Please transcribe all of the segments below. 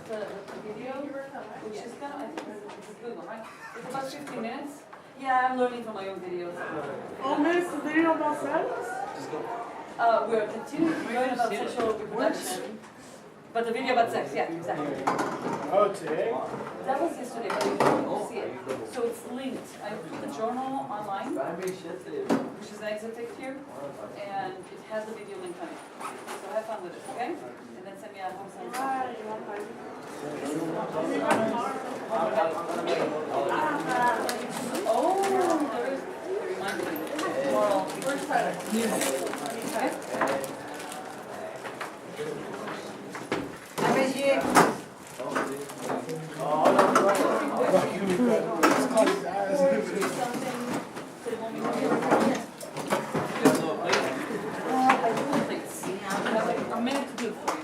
the video, which is kind of, I think it's a good one, right? It's about 15 minutes. Yeah, I'm learning from my own videos. Oh, minutes of video about sex? We're continuing to learn about sexual reproduction. But the video about sex, yeah, exactly. Oh, today? That was yesterday, but you don't see it. So it's linked. I put the journal online, which is an exotic here, and it has the video link on it. So have fun with it, okay? And then send me a home science. Oh, there is. It reminds me. Tomorrow. First time. Okay? A minute to do for you.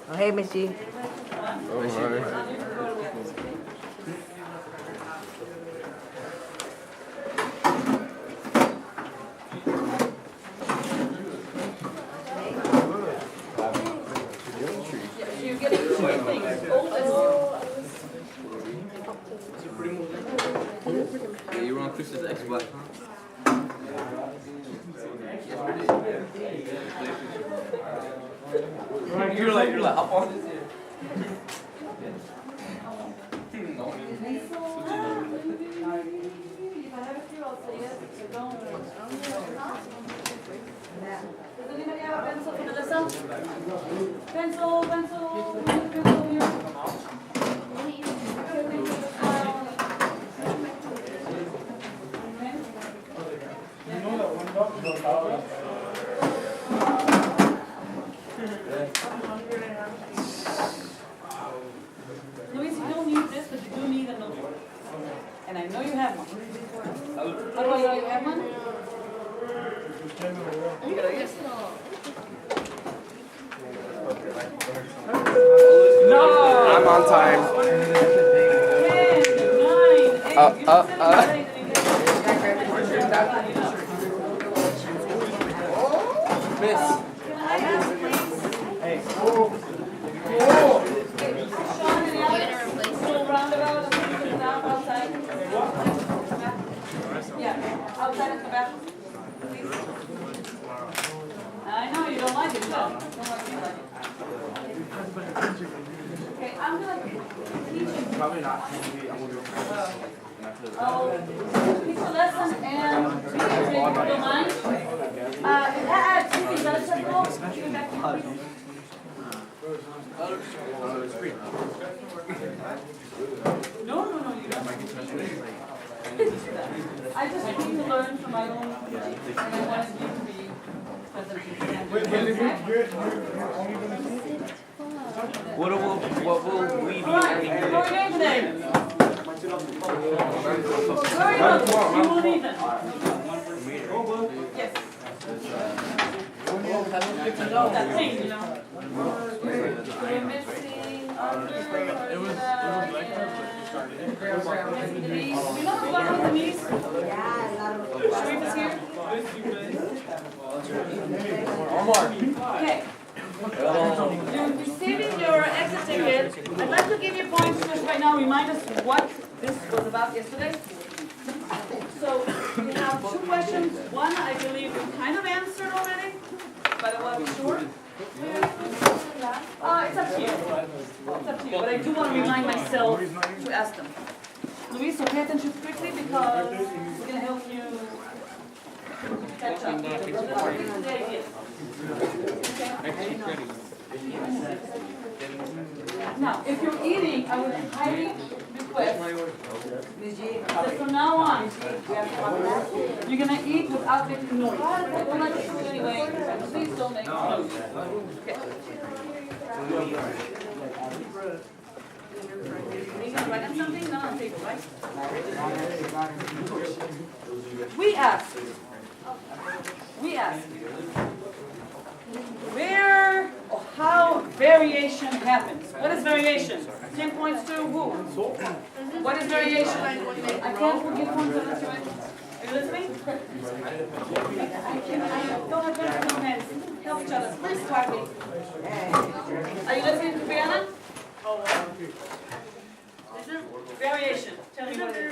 Oh, hey, Miss G. You're getting two things. Old and Yeah, you were on Chris's Xbox, huh? You're like, up on this here. If I have a few, I'll say yes. So don't. Does anybody have a pencil for Melissa? Pencil, pencil, pencil here. You know that one doctor goes out? Luis, you don't need this, but you do need a notebook. And I know you have one. How do I know you have one? No! I'm on time. 10, 9, 8. Miss. Can I ask, please? Hey. Sean, any other little roundabout that we can down outside? Yeah, outside in the bathroom, please. I know you don't like it, but don't like me like it. Okay, I'm gonna teach you. Probably not. Teach a lesson and videotape, if you don't mind. Excuse me, let us check all. Give it back to you, please. No, you don't. I just want you to learn from my own teaching, and I wanted you to be present. Wait, you're only gonna see it? What will we be All right, learning how are you today? today? Very good. You will need them. Yes. That thing, you know. We're missing we know the one with the knees? Sharif is here? Okay. You're receiving your exit ticket. I'd like to give you points just right now. Remind us what this was about yesterday. So we have two questions. One I believe you kind of answered already, but I want to be sure. It's up to you. It's up to you. But I do want to remind myself to ask them. Luis, so pay attention quickly because we're going to help you catch up. This is the idea. Okay? Now, if you're eating, I would highly request that from now on, you're going to eat without making noise. I don't like to food anyway, so please don't make noise. Okay. Are you going to write on something? Not on paper, right? We ask, where or how variation happens. What is variation? 10 points to who? What is variation? I can't forgive one unless you're ready. Are you listening? I don't have very many minutes. Help each other. Please talk me. Are you listening to Brianna? Variation. Tell me what it is.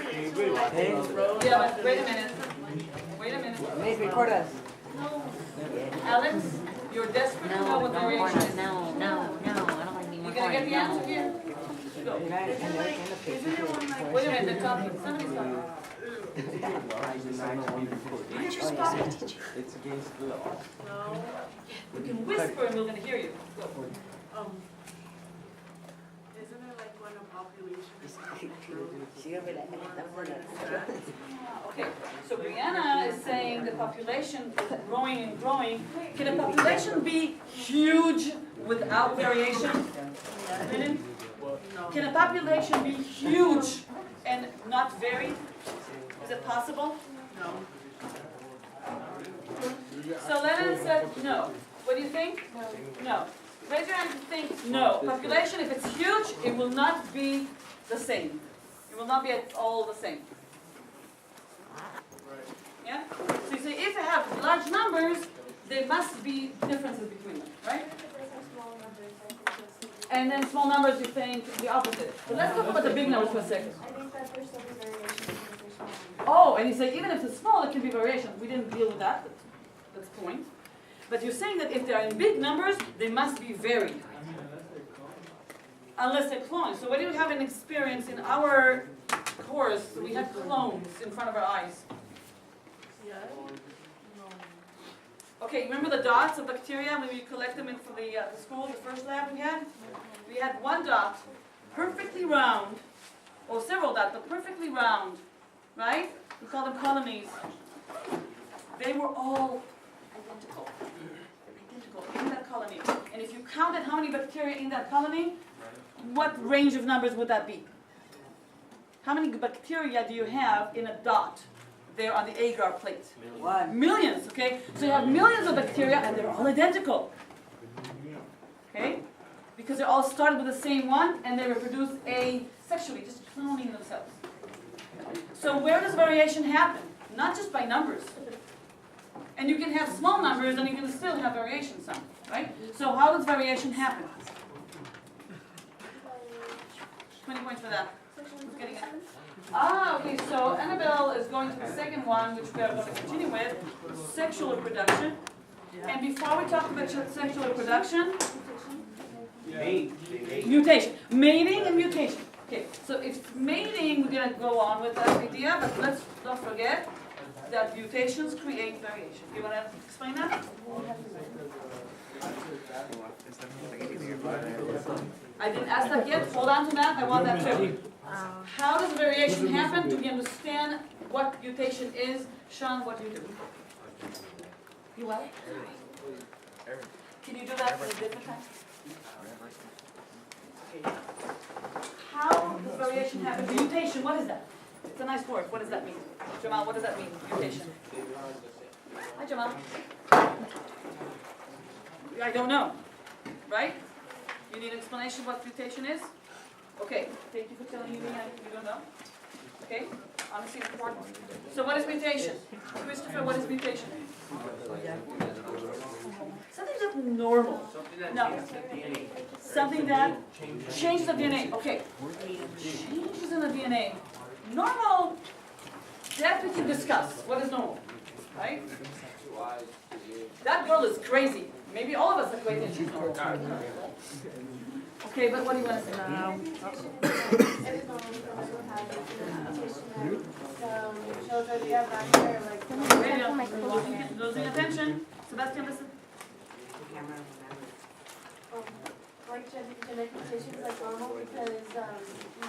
Yeah, but wait a minute. Wait a minute. Please record us. Alex, you're desperate to know what variation is. No, I don't like You gonna get the answer here? Go. Wait a minute, they're talking. Somebody's talking. It's against the law. You can whisper and we're gonna hear you. Go. Isn't it like when a population is She gonna be like, Okay, so Brianna is saying the population is growing and growing. Can a population be huge without variation? Can a population be huge and not vary? Is it possible? No. So Lennon said no. What do you think? No. Raise your hand if you think no. Population, if it's huge, it will not be the same. It will not be at all the same. Yeah? So you say if you have large numbers, there must be differences between them, right? And then small numbers, you think the opposite. But let's talk about the big numbers for a second. I think that there's some variation because they're small. Oh, and you say even if it's small, it can be variation. We didn't deal with that. That's the point. But you're saying that if they are in big numbers, they must be varied. Unless they're clones. So what do you have an experience in our course? We had clones in front of our eyes. Okay, remember the dots of bacteria when we collect them in for the school, the first lab we had? We had one dot, perfectly round, or several dots, but perfectly round, right? We call them colonies. They were all identical in that colony. And if you counted how many bacteria in that colony, what range of numbers would that be? How many bacteria do you have in a dot there on the agar plate? One. Millions, okay? So you have millions of bacteria and they're all identical. Okay? Because they all started with the same one and they reproduce asexually, just cloning themselves. So where does variation happen? Not just by numbers. And you can have small numbers and you can still have variation some, right? So how does variation happen? 20 points for that. Who's getting it? Ah, okay, so Annabelle is going to the second one, which we are going to continue with, sexual reproduction. And before we talk about sexual reproduction, mutation. Mating and mutation. Okay, so if mating, we're going to go on with that idea, but let's don't forget that mutations create variation. You want to explain that? I didn't ask that yet. Hold on to that. I want that too. How does variation happen? Do we understand what mutation is? Sean, what do you do? You what? Can you do that for a different time? Okay. How does variation happen? Mutation, what is that? It's a nice word. What does that mean? Jamal, what does that mean? Mutation. Hi, Jamal. I don't know. Right? You need an explanation what mutation is? Okay. Thank you for telling me you don't know. Okay? Honestly, important. So what is mutation? Christopher, what is mutation? Something that's normal. No. Something that changes the DNA. Okay. Changes in the DNA. Normal, that we can discuss. What is normal? Right? That girl is crazy. Maybe all of us are crazy and she's normal. Okay, but what do you want to say? Radio, losing attention. Sebastian, listen. Like genetic mutations like normal because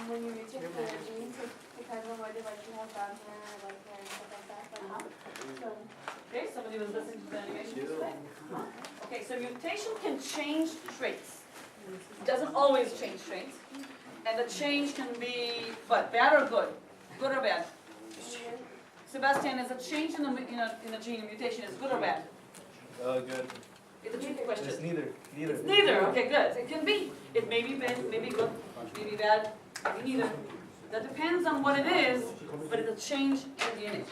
when you mutate the genes, it depends on whether like you have brown hair or light hair and stuff like that. So Okay, somebody was listening to the animation today. Okay, so mutation can change traits. It doesn't always change traits. And the change can be, what, bad or good? Good or bad? Sebastian, is a change in the gene, a mutation, is good or bad? Good. It's a tricky question. It's neither. It's neither. Okay, good. It can be. It may be bad, maybe good, maybe bad, maybe neither. That depends on what it is, but it's a change in DNA.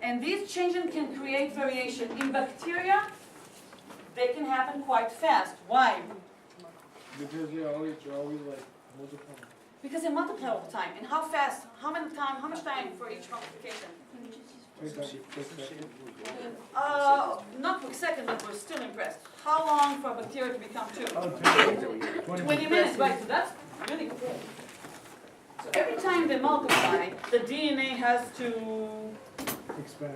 And these changes can create variation. In bacteria, they can happen quite fast. Why? Because they're always like multiplying. Because they multiply all the time. And how fast? How much time for each multiplication? Not per second, but we're still impressed. How long for a bacteria to become 2? 20 minutes, right? So that's really quick. So every time they multiply, the DNA has to Expand.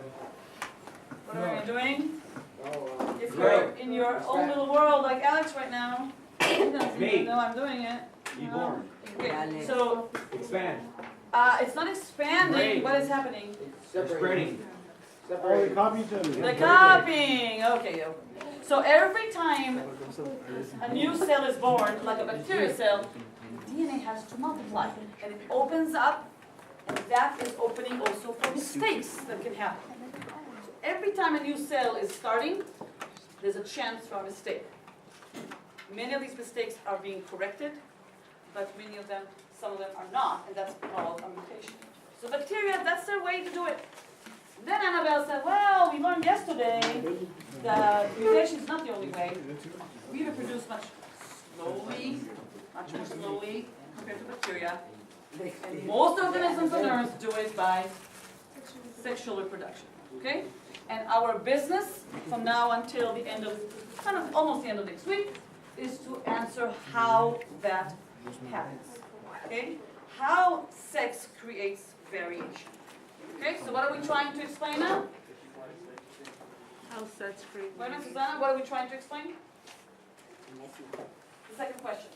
What are you doing? If you're in your own little world like Alex right now, he doesn't even know I'm doing it. Reborn. Okay, so Expand. it's not expanding. What is happening? Spreading. Oh, they copy each other. The copying. Okay. So every time a new cell is born, like a bacteria cell, DNA has to multiply, and it opens up, and that is opening also for mistakes that can happen. So every time a new cell is starting, there's a chance for a mistake. Many of these mistakes are being corrected, but many of them, some of them are not, and that's called a mutation. So bacteria, that's their way to do it. Then Annabelle said, well, we learned yesterday that mutation is not the only way. We reproduce much more slowly compared to bacteria. And most organisms on Earth do it by sexual reproduction. Okay? And our business from now until the end of, kind of almost the end of next week, is to answer how that happens. Okay? How sex creates variation. Okay, so what are we trying to explain now? How sex creates. Wait a minute, Susanna, what are we trying to explain? The second question.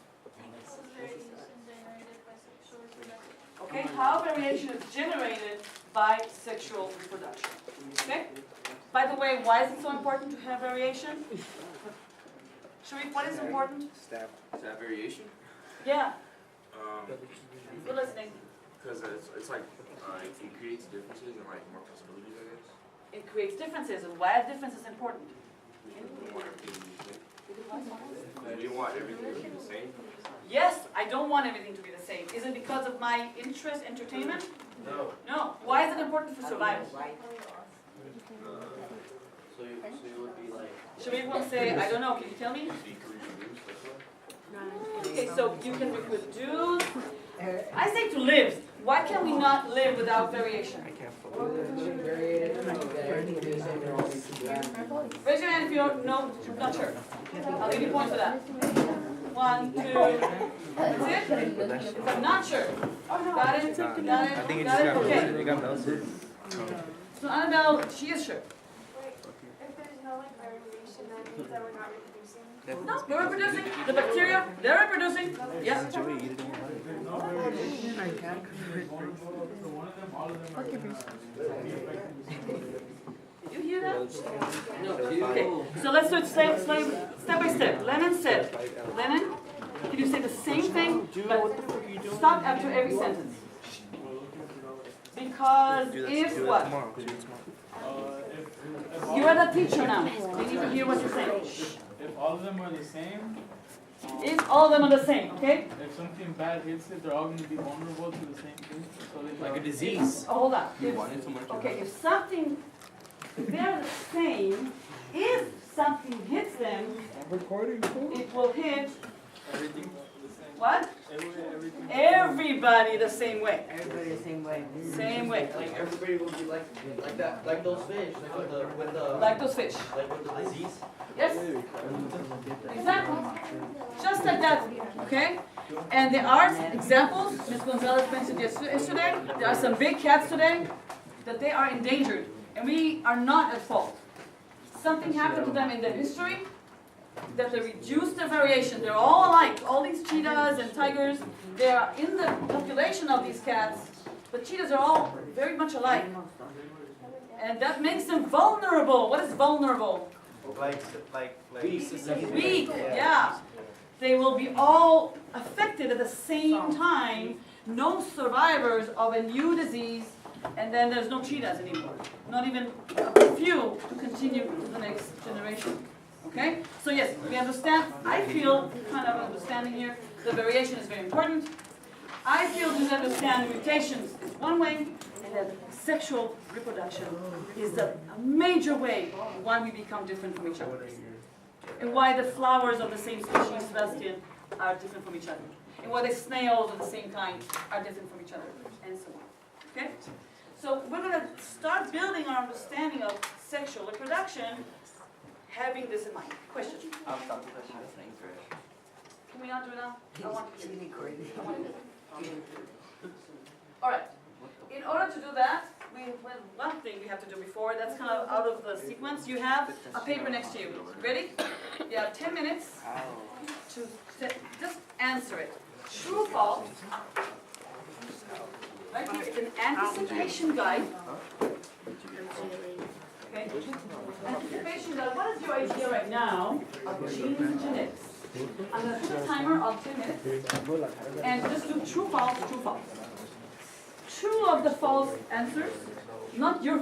Okay, how variation is generated by sexual reproduction. Okay? By the way, why is it so important to have variation? Sharif, what is important? Is that variation? Yeah, we're listening. Because it's like it creates differences and like more possibilities, I guess. It creates differences, and why are differences important? We want everything to be the same. We want everything to be the same. Yes, I don't want everything to be the same. Is it because of my interest, entertainment? No. No. Why is it important for survival? So you would be like. Sharif will say, I don't know, can you tell me? Okay, so you can reproduce. I say to live. Why can we not live without variation? Raise your hand if you're not sure. I'll give you points for that. 1, 2. That's it? If I'm not sure. Got it? Got it? Got it? Okay. So Annabelle, she is sure. Wait, if there's no like variation, that means that we're not reproducing? No, we're reproducing. The bacteria, they're reproducing. Yeah. Did you hear that? Okay, so let's do it step by step. Lennon said, Lennon, can you say the same thing, but stop after every sentence? Because if what? You are the teacher now. You need to hear what you're saying. If all of them are the same, If all of them are the same, okay? if something bad hits it, they're all going to be vulnerable to the same thing. So they Like a disease. Oh, hold on. Okay, if they're the same, if something hits them, it will hit everything the same. what? Everything. Everybody the same way. Everybody the same way. Same way. Like everybody would be like that, like those fish, like with the Like those fish. like with the disease. Yes? Exactly. Just like that, okay? And there are examples, Ms. Gonzalez mentioned yesterday, there are some big cats today that they are endangered, and we are not at fault. Something happened to them in their history that they reduced their variation. They're all alike. All these cheetahs and tigers, they are in the population of these cats, but cheetahs are all very much alike. And that makes them vulnerable. What is vulnerable? Weak, yeah. They will be all affected at the same time. No survivors of a new disease, and then there's no cheetahs anymore. Not even a few to continue to the next generation. Okay? So yes, we understand. I feel kind of understanding here. The variation is very important. I feel to understand mutations is one way, and that sexual reproduction is a major way why we become different from each other. And why the flowers of the same species, Sebastian, are different from each other. And why the snails of the same kind are different from each other, and so on. Okay? So we're going to start building our understanding of sexual reproduction, having this in mind. Question? I'll stop the question with an English. Can we not do it now? I want you to. crazy. All right. In order to do that, one thing we have to do before, that's kind of out of the sequence. You have a paper next to you. Ready? You have 10 minutes to just answer it. True, false. Right here is an anticipation guide. Okay. Anticipation guide. What is your idea right now of genes and genetics? I'm going to put a timer of 10 minutes and just do true, false, true, false. True of the false answers, not your